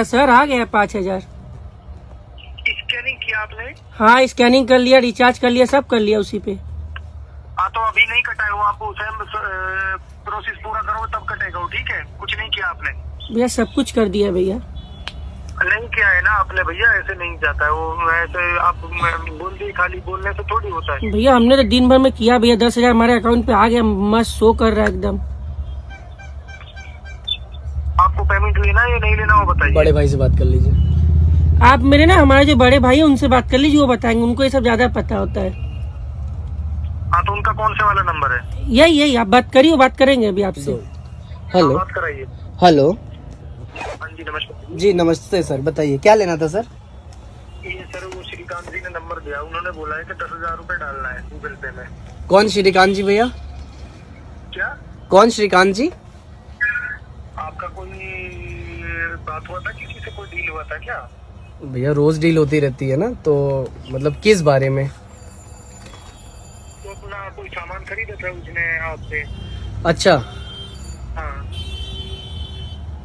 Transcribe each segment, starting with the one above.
था सर, आ गया 5000। स्कैनिंग किया आपने? हाँ स्कैनिंग कर लिया, रिचार्ज कर लिया, सब कर लिया उसी पे। हाँ तो अभी नहीं कटा है वो, आप उसे प्रोसेस पूरा करो तब कटेगा वो, ठीक है? कुछ नहीं किया आपने? भैया सब कुछ कर दिया भैया। नहीं किया है ना आपने भैया, ऐसे नहीं जाता है वो, ऐसे आप बोल दिए, खाली बोलने से थोड़ी होता है भैया हमने तो दिन भर में किया भैया, 10,000 हमारे अकाउंट पे आ गया, मस्त शो कर रहा है एकदम। आपको पेमेंट लेना है या नहीं लेना वो बताइए। बड़े भाई से बात कर लीजिए आप मेरे ना, हमारे जो बड़े भाई है उनसे बात कर लीजिए, वो बताएंगे, उनको ये सब ज्यादा पता होता है। हाँ तो उनका कौन से वाला नंबर है? यही आप बात करिए, बात करेंगे अभी आपसे। हेलो बात कराइए। हेलो हाँ जी नमस्ते। जी नमस्ते सर, बताइए क्या लेना था सर? ये सर वो श्रीकांत जी ने नंबर दिया, उन्होंने बोला है कि 10,000 रूपए डालना है गूगल पे में। कौन श्रीकांत जी भैया? क्या? कौन श्रीकांत जी? आपका कोई बात हुआ था, किसी से कोई डील हुआ था क्या? भैया रोज डील होती रहती है ना, तो मतलब किस बारे में? तो अपना कोई सामान खरीदा था उसने आपसे। अच्छा हाँ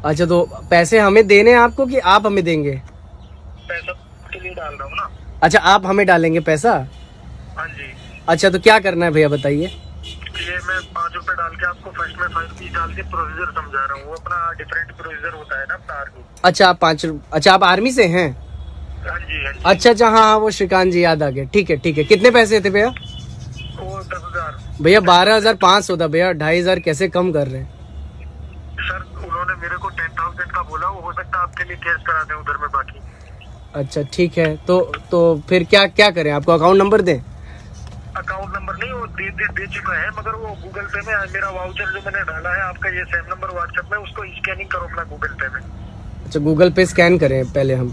अच्छा, तो पैसे हमें देने हैं आपको कि आप हमें देंगे? पैसा के लिए डाल रहा हूँ ना। अच्छा आप हमें डालेंगे पैसा? हाँ जी। अच्छा तो क्या करना है भैया बताइए। ये मैं 5 रुपए डाल के आपको फर्स्ट में 5 पीस डाल के प्रोसीजर समझा रहा हूँ, वो अपना डिफरेंट प्रोसीजर होता है ना अपना आर्मी। अच्छा आप अच्छा आप आर्मी से हैं? हाँ जी हाँ जी। अच्छा हाँ हाँ, वो श्रीकांत जी याद आ गए, ठीक है। कितने पैसे थे भैया? वो 10,000। भैया 12,500 था भैया, 2,500 कैसे कम कर रहे हैं? सर उन्होंने मेरे को 10,000 का बोला, वो हो सकता है आपके लिए कैश करा दें उधर में बाकी। अच्छा ठीक है, तो फिर क्या करें, आपको अकाउंट नंबर दें? अकाउंट नंबर नहीं, वो दे चुका है, मगर वो गूगल पे में मेरा वाउचर जो मैंने डाला है आपका, ये सेम नंबर व्हाट्सएप में, उसको स्कैनिंग करो अपना गूगल पे में। अच्छा गूगल पे स्कैन करें पहले हम?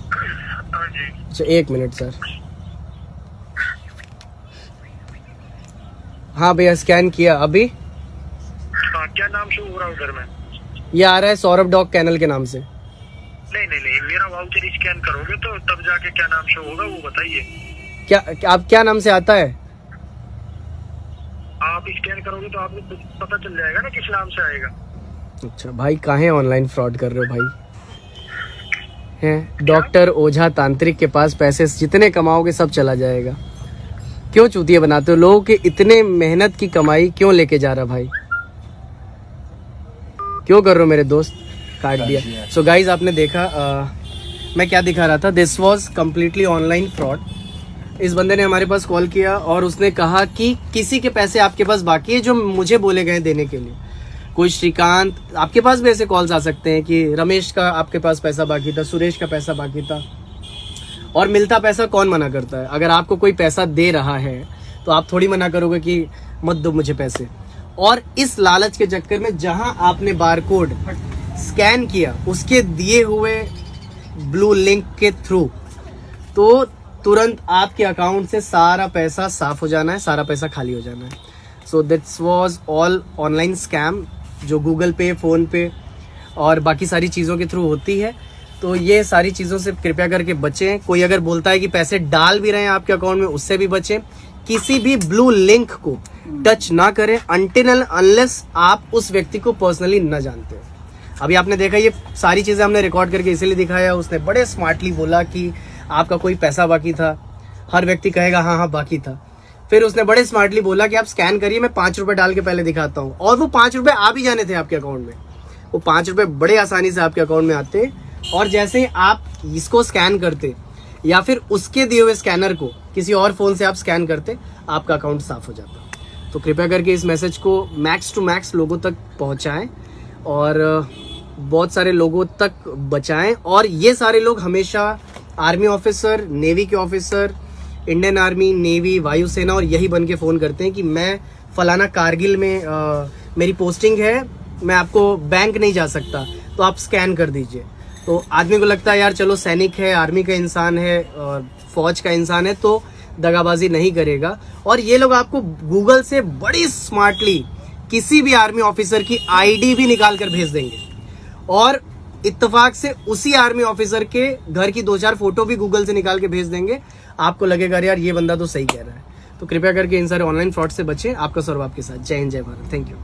हाँ जी। अच्छा 1 मिनट सर। हाँ भैया स्कैन किया अभी। हाँ क्या नाम शो हो रहा है उधर में? ये आ रहा है सौरभ डॉग कैनल के नाम से। नहीं, मेरा वाउचर स्कैन करोगे तो तब जाके क्या नाम शो होगा वो बताइए। आप क्या नाम से आता है? आप स्कैन करोगे तो आपको पता चल जाएगा ना किस नाम से आएगा। अच्छा भाई काहे ऑनलाइन फ्रॉड कर रहे हो भाई? हैं डॉक्टर ओझा तांत्रिक के पास पैसे जितने कमाओगे सब चला जाएगा। क्यों चूतिया बनाते हो लोगों के? इतने मेहनत की कमाई क्यों लेके जा रहा भाई? क्यों कर रहे हो मेरे दोस्त? काट दिया। सो गाइज आपने देखा मैं क्या दिखा रहा था, this was completely online fraud. इस बंदे ने हमारे पास कॉल किया और उसने कहा कि किसी के पैसे आपके पास बाकी है जो मुझे बोले गए देने के लिए। कोई श्रीकांत, आपके पास भी ऐसे कॉल्स आ सकते हैं कि रमेश का आपके पास पैसा बाकी था, सुरेश का पैसा बाकी था। और मिलता पैसा कौन मना करता है? अगर आपको कोई पैसा दे रहा है तो आप थोड़ी मना करोगे कि मत दो मुझे पैसे। और इस लालच के चक्कर में जहां आपने बारकोड स्कैन किया उसके दिए हुए ब्लू लिंक के थ्रू, तो तुरंत आपके अकाउंट से सारा पैसा साफ हो जाना है, सारा पैसा खाली हो जाना है। So this was all online scam जो गूगल पे, फोन पे और बाकी सारी चीज़ों के थ्रू होती है। तो ये सारी चीज़ों से कृपया करके बचें। कोई अगर बोलता है कि पैसे डाल भी रहे हैं आपके अकाउंट में, उससे भी बचें। किसी भी ब्लू लिंक को टच ना करें अनटिल अनलेस आप उस व्यक्ति को पर्सनली न जानते हो। अभी आपने देखा ये सारी चीज़ें हमने रिकॉर्ड करके इसीलिए दिखाया। उसने बड़े स्मार्टली बोला कि आपका कोई पैसा बाकी था। हर व्यक्ति कहेगा हाँ बाकी था। फिर उसने बड़े स्मार्टली बोला कि आप स्कैन करिए, मैं 5 रुपए डाल के पहले दिखाता हूँ। और वो 5 रुपए आ भी जाने थे आपके अकाउंट में। वो 5 रुपए बड़े आसानी से आपके अकाउंट में आते। और जैसे ही आप इसको स्कैन करते या फिर उसके दिए हुए स्कैनर को किसी और फोन से आप स्कैन करते, आपका अकाउंट साफ हो जाता। तो कृपया करके इस मैसेज को मैक्स टू मैक्स लोगों तक पहुंचाएं और बहुत सारे लोगों तक बचाएं। और ये सारे लोग हमेशा आर्मी ऑफिसर, नेवी के ऑफिसर, इंडियन आर्मी, नेवी, वायुसेना और यही बन के फ़ोन करते हैं कि मैं फलाना कारगिल में मेरी पोस्टिंग है, मैं आपको बैंक नहीं जा सकता तो आप स्कैन कर दीजिए। तो आदमी को लगता है यार चलो सैनिक है, आर्मी का इंसान है और फौज का इंसान है तो दगाबाजी नहीं करेगा। और ये लोग आपको गूगल से बड़ी स्मार्टली किसी भी आर्मी ऑफिसर की आईडी भी निकाल कर भेज देंगे और इत्तेफाक से उसी आर्मी ऑफिसर के घर की 2-4 फोटो भी गूगल से निकाल के भेज देंगे। आपको लगेगा यार ये बंदा तो सही कह रहा है। तो कृपया करके इन सारे ऑनलाइन फ्रॉड से बचें। आपका सौरभ आपके साथ। जय हिंद, जय भारत। Thank you.